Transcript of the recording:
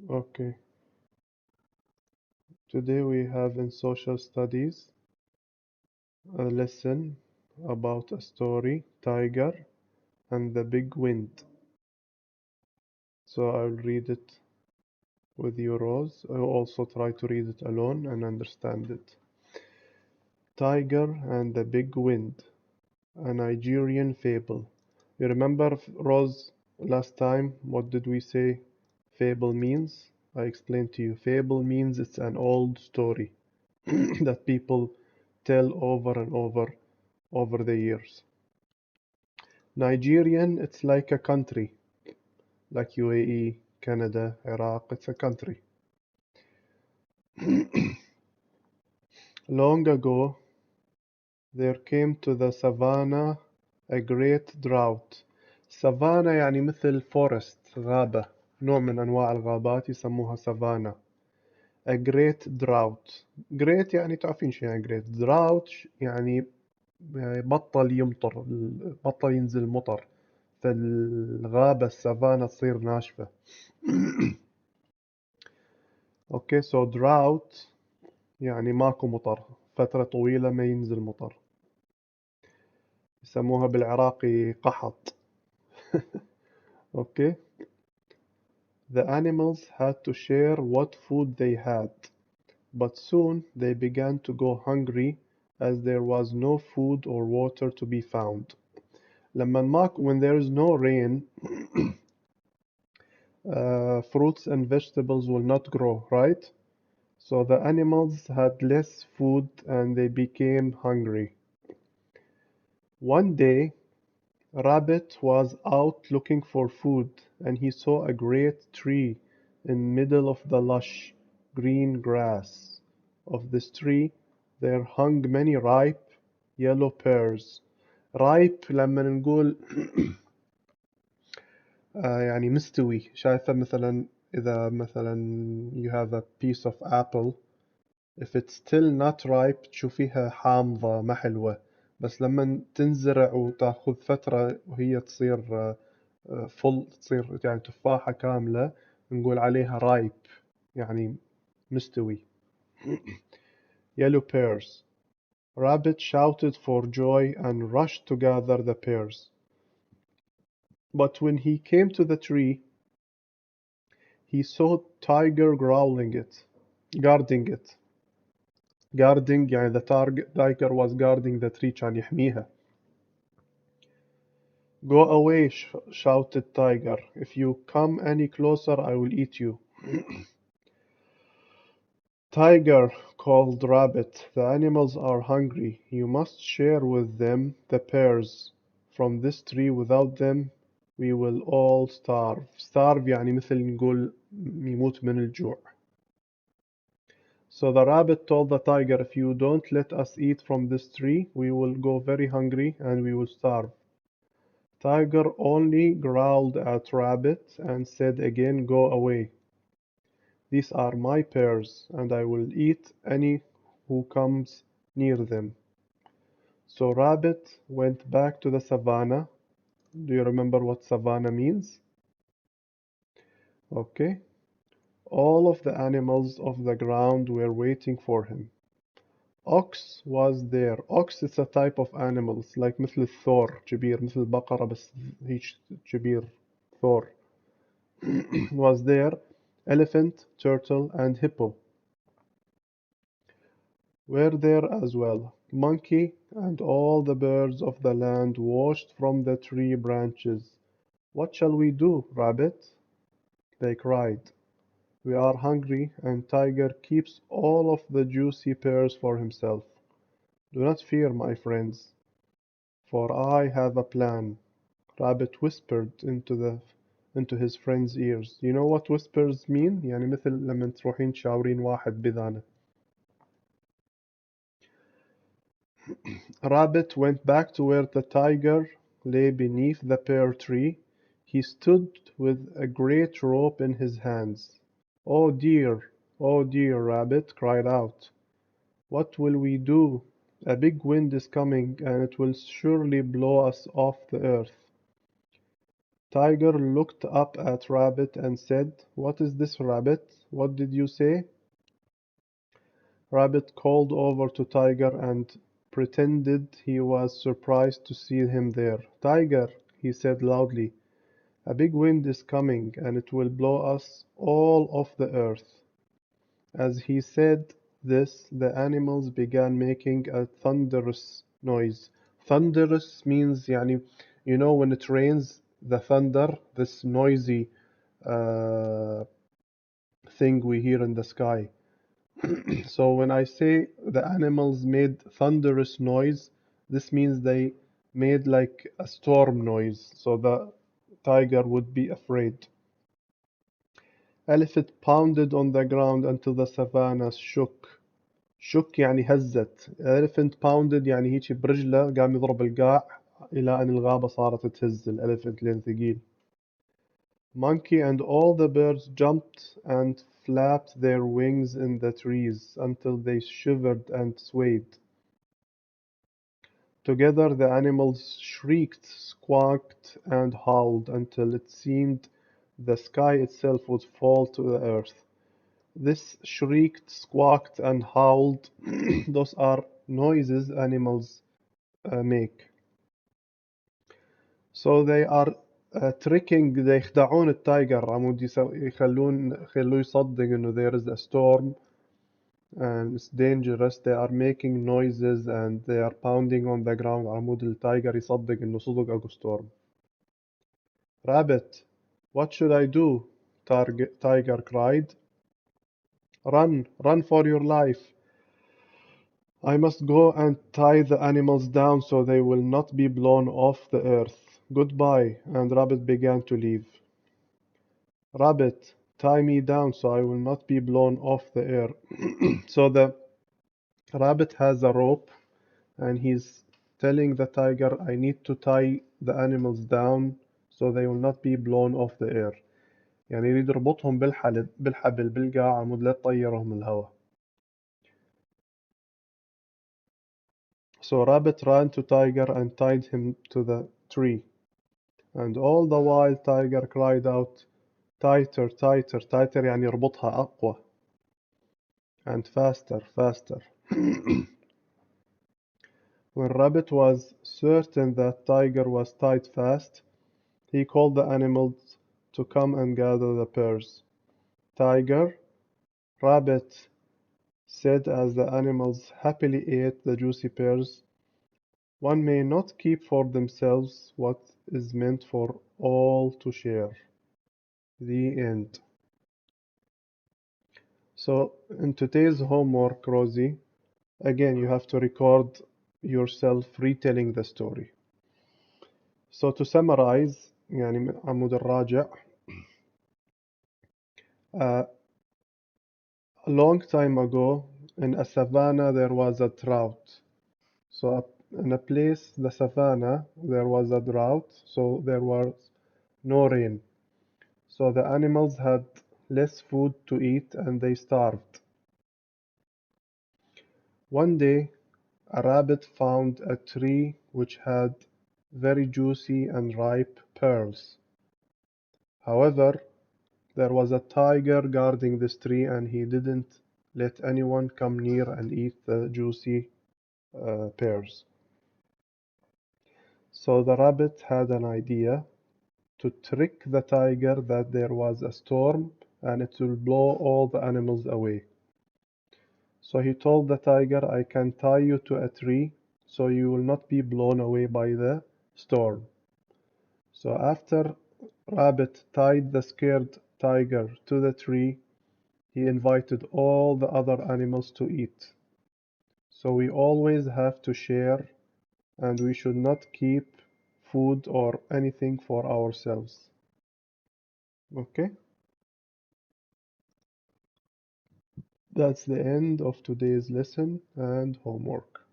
Okay, today we have in social studies a lesson about a story, Tiger and the Big Wind. So I'll read it with you, Rose. I'll also try to read it alone and understand it. Tiger and the Big Wind, a Nigerian fable. You remember, Rose, last time, what did we say fable means? I explained to you. Fable means it's an old story that people tell over and over the years. Nigerian, it's like a country, like UAE, Canada, Iraq, it's a country. Long ago, there came to the savannah a great drought. savannah يعني مثل forest، غابة، نوع من أنواع الغابات يسموها savannah. A great drought. great يعني تعرفين شو يعني great. drought يعني بطل يمطر، بطل ينزل مطر، فالغابة السافانا تصير ناشفة. اوكي so drought يعني ماكو مطر، فترة طويلة ما ينزل مطر، يسموها بالعراقي قحط. اوكي. The animals had to share what food they had, but soon they began to go hungry as there was no food or water to be found. when there is no rain, fruits and vegetables will not grow, right? So the animals had less food and they became hungry. One day, Rabbit was out looking for food and he saw a great tree in middle of the lush, green grass. Of this tree there hung many ripe, yellow pears. Ripe لما نقول يعني مستوي. شايفة مثلا إذا مثلا you have a piece of apple, if it's still not ripe تشوفيها حامضة ما حلوة، بس لما تنزرع وتاخذ فترة وهي تصير تصير يعني تفاحة كاملة نقول عليها ripe يعني مستوي. Yellow pears. Rabbit shouted for joy and rushed to gather the pears. But when he came to the tree, he saw Tiger guarding it. Guarding يعني the tiger was guarding the tree كان يحميها. Go away, shouted Tiger. If you come any closer, I will eat you. Tiger, called Rabbit, the animals are hungry. You must share with them the pears from this tree. Without them, we will all starve. Starve يعني مثل نقول يموت من الجوع. So the rabbit told the tiger, if you don't let us eat from this tree, we will go very hungry and we will starve. Tiger only growled at Rabbit and said again, go away. These are my pears, and I will eat any who comes near them. So Rabbit went back to the savannah. Do you remember what savannah means? Okay. All of the animals of the ground were waiting for him. Ox was there. Ox is a type of animals like مثل الثور كبير مثل البقرة بس هيك كبير Thor was there. Elephant, turtle and hippo were there as well. Monkey and all the birds of the land watched from the tree branches. What shall we do, Rabbit? They cried. We are hungry, and Tiger keeps all of the juicy pears for himself. Do not fear, my friends, for I have a plan. Rabbit whispered into his friend's ears. You know what whispers mean? يعني مثل لما تروحين تشاورين واحد بذانة. Rabbit went back to where the tiger lay beneath the pear tree. He stood with a great rope in his hands. Oh dear, Rabbit cried out. What will we do? A big wind is coming, and it will surely blow us off the earth. Tiger looked up at Rabbit and said, "What is this, Rabbit? What did you say?" Rabbit called over to Tiger and pretended he was surprised to see him there. "Tiger," he said loudly, "a big wind is coming, and it will blow us all off the earth." As he said this, the animals began making a thunderous noise. Thunderous means يعني, when it rains, the thunder, this noisy uh, thing we hear in the sky. So when I say the animals made thunderous noise, this means they made like a storm noise, so the tiger would be afraid. Elephant pounded on the ground until the savannah shook. shook يعني هزت. Elephant pounded يعني هيك برجله قام يضرب القاع إلى أن الغابة صارت تهز. الإليفنت لين ثقيل. Monkey and all the birds jumped and flapped their wings in the trees until they shivered and swayed. Together the animals shrieked, squawked, and howled until it seemed the sky itself would fall to the earth. This shrieked, squawked, and howled, those are noises animals make. So they are tricking, they يخدعون التايجر عمود يخلوه يصدق إنه there is a storm and it's dangerous. They are making noises and they are pounding on the ground عمود التايجر يصدق إنه صدق أكو storm. Rabbit, what should I do? Tiger cried. Run, run for your life. I must go and tie the animals down so they will not be blown off the earth. Goodbye. And Rabbit began to leave. Rabbit, tie me down so I will not be blown off the air. So the rabbit has a rope and he's telling the tiger, I need to tie the animals down so they will not be blown off the air. يعني يريد يربطهم بالحبل بالقاع عمود لا تطيرهم الهواء. So Rabbit ran to Tiger and tied him to the tree. And all the while Tiger cried out, tighter, tighter, tighter يعني يربطها أقوى. And faster, faster. When Rabbit was certain that Tiger was tied fast, he called the animals to come and gather the pears. Tiger, Rabbit, said as the animals happily ate the juicy pears, one may not keep for themselves what is meant for all to share. The end. So in today's homework, Rosie, again you have to record yourself retelling the story. So to summarize, يعني عمود الراجع, a long time ago in a savannah there was a drought. So in a place, the savannah, there was a drought, so there was no rain. So the animals had less food to eat and they starved. One day, a rabbit found a tree which had very juicy and ripe pearls. However, there was a tiger guarding this tree and he didn't let anyone come near and eat the juicy pears. So the rabbit had an idea to trick the tiger that there was a storm and it will blow all the animals away. So he told the tiger, I can tie you to a tree so you will not be blown away by the storm. So after Rabbit tied the scared tiger to the tree, he invited all the other animals to eat. So we always have to share and we should not keep food or anything for ourselves. Okay? That's the end of today's lesson and homework.